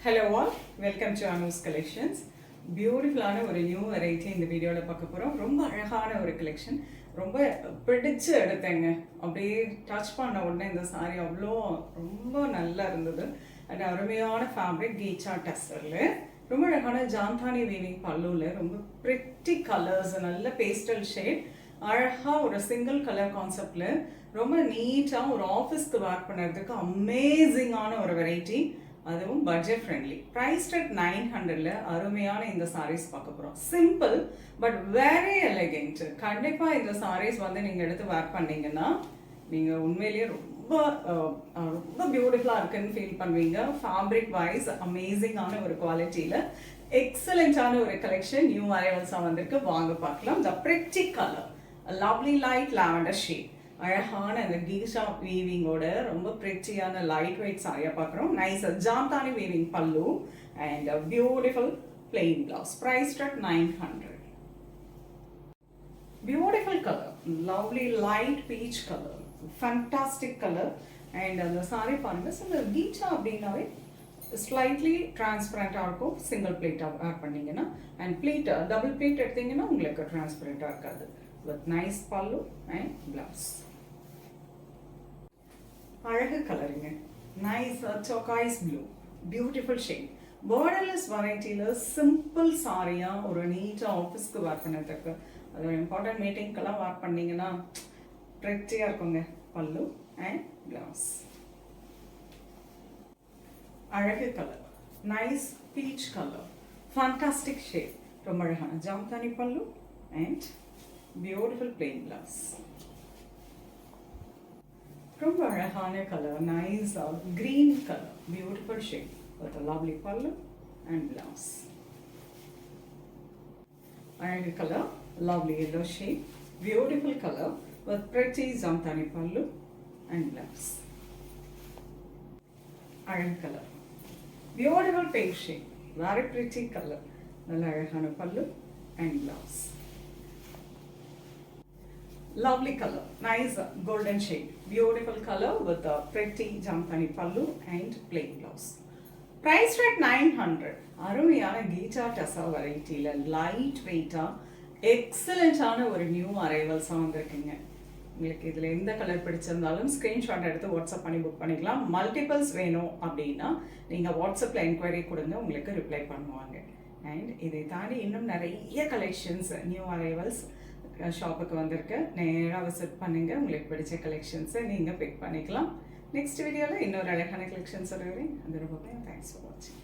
Hello all, welcome to Anu's Collections. பியூட்டிஃபுல்லான ஒரு new variety இந்த வீடியோவில் பார்க்க போகிறோம். ரொம்ப அழகான ஒரு கலெக்ஷன், ரொம்ப பிடிச்சு எடுத்தேங்க. அப்படியே டச் பண்ண உடனே இந்த சாரீ அவ்வளோ ரொம்ப நல்லா இருந்தது. அண்ட் அருமையான ஃபேப்ரிக் கீச்சா டஸ்டரில் ரொம்ப அழகான ஜாந்தானி வீவிங் பல்லுவில் ரொம்ப ப்ரிட்டி கலர்ஸ், நல்ல பேஸ்டல் ஷேட், அழகாக ஒரு சிங்கிள் கலர் கான்செப்டில் ரொம்ப நீட்டாக ஒரு ஆஃபீஸ்க்கு வேர் பண்ணுறதுக்கு அமேசிங்கான ஒரு வெரைட்டி. அதுவும் பட்ஜெட் ஃப்ரெண்ட்லி. ப்ரைஸ்ட் அட் 900ல் அருமையான இந்த சாரீஸ் பார்க்க போகிறோம். Simple but very elegant. கண்டிப்பாக இந்த சாரீஸ் வந்து நீங்கள் எடுத்து வேர் பண்ணிங்கன்னா நீங்கள் உண்மையிலேயே ரொம்ப ரொம்ப பியூட்டிஃபுல்லாக இருக்குன்னு ஃபீல் பண்ணுவீங்க. ஃபேப்ரிக் வைஸ் அமேசிங்கான ஒரு குவாலிட்டியில் எக்ஸலண்ட்டான ஒரு கலெக்ஷன் நியூ அரைவல்ஸாக வந்திருக்கு. வாங்க பார்க்கலாம். The pretty colour, lovely light lavender shade, அழகான அந்த கீஷா வீவிங்கோட ரொம்ப பிரிட்டியான லைட் வெயிட் சாரியாக பார்க்குறோம். Nice Jamdani weaving pallu and beautiful plain blouse. Priced at 900. Beautiful colour, lovely light peach colour, fantastic colour. And அந்த சாரி பாருங்கள். ஸோ இந்த கீச்சா அப்படின்னாவே ஸ்லைட்லி டிரான்ஸ்பரண்ட்டாக இருக்கும். சிங்கிள் பிளேட்டாக ஆட் பண்ணிங்கன்னா, அண்ட் பிளேட் டபுள் பிளேட் எடுத்தீங்கன்னா உங்களுக்கு டிரான்ஸ்பரண்ட்டாக இருக்காது. With nice pallu and blouse. அழகு கலருங்க, nice turquoise blue, beautiful shade. Borderless வெரைட்டியில் சிம்பிள் சாரியாக ஒரு நீட்டாக ஆஃபீஸ்க்கு வேர் பண்ணுறதுக்கு, அது ஒரு இம்பார்ட்டன்ட் மீட்டிங்க்கெல்லாம் வேர் பண்ணிங்கன்னா ப்ரெட்டியாக இருக்குங்க. பல்லு அண்ட் பிளவுஸ். அழகு colour, nice peach colour, fantastic shade, ரொம்ப அழகான ஜாம்தானி பல்லு அண்ட் பியூட்டிஃபுல் பிளெயின் பிளவுஸ். ரொம்ப அழகான colour, nice green colour, beautiful shade with lovely பல்லு அண்ட் பிளவுஸ். அழகு colour, lovely yellow shade, beautiful colour with pretty Jamdani பல்லு அண்ட் பிளவுஸ். அழகு colour, beautiful pink shade, very pretty colour, நல்ல அழகான பல்லு and blouse. Lovely color, nice golden shade, beautiful color with a pretty jamthani pallu and plain blouse. Price at 900. அருமையான கீச்சா tussar வெரைட்டியில் light வெயிட்டாக எக்ஸலண்ட்டான ஒரு new அரைவல்ஸாக வந்திருக்குங்க. உங்களுக்கு இதில் எந்த கலர் பிடிச்சிருந்தாலும் ஸ்க்ரீன்ஷாட் எடுத்து வாட்ஸ்அப் பண்ணி புக் பண்ணிக்கலாம். மல்டிபிள்ஸ் வேணும் அப்படின்னா நீங்கள் வாட்ஸ்அப்பில் என்கொயரி கொடுங்க, உங்களுக்கு ரிப்ளை பண்ணுவாங்க. அண்ட் இதை தாண்டி இன்னும் நிறைய கலெக்ஷன்ஸ் நியூ அரைவல்ஸ் ஷாப்புக்கு வந்திருக்கு. நேராக விசிட் பண்ணுங்கள். உங்களுக்கு பிடிச்ச கலெக்ஷன்ஸை நீங்கள் பிக் பண்ணிக்கலாம். நெக்ஸ்ட் வீடியோவில் இன்னொரு அழகான கலெக்ஷன்ஸ் வருவேன். அது ரொம்ப தேங்க்ஸ் ஃபார் வாட்சிங்.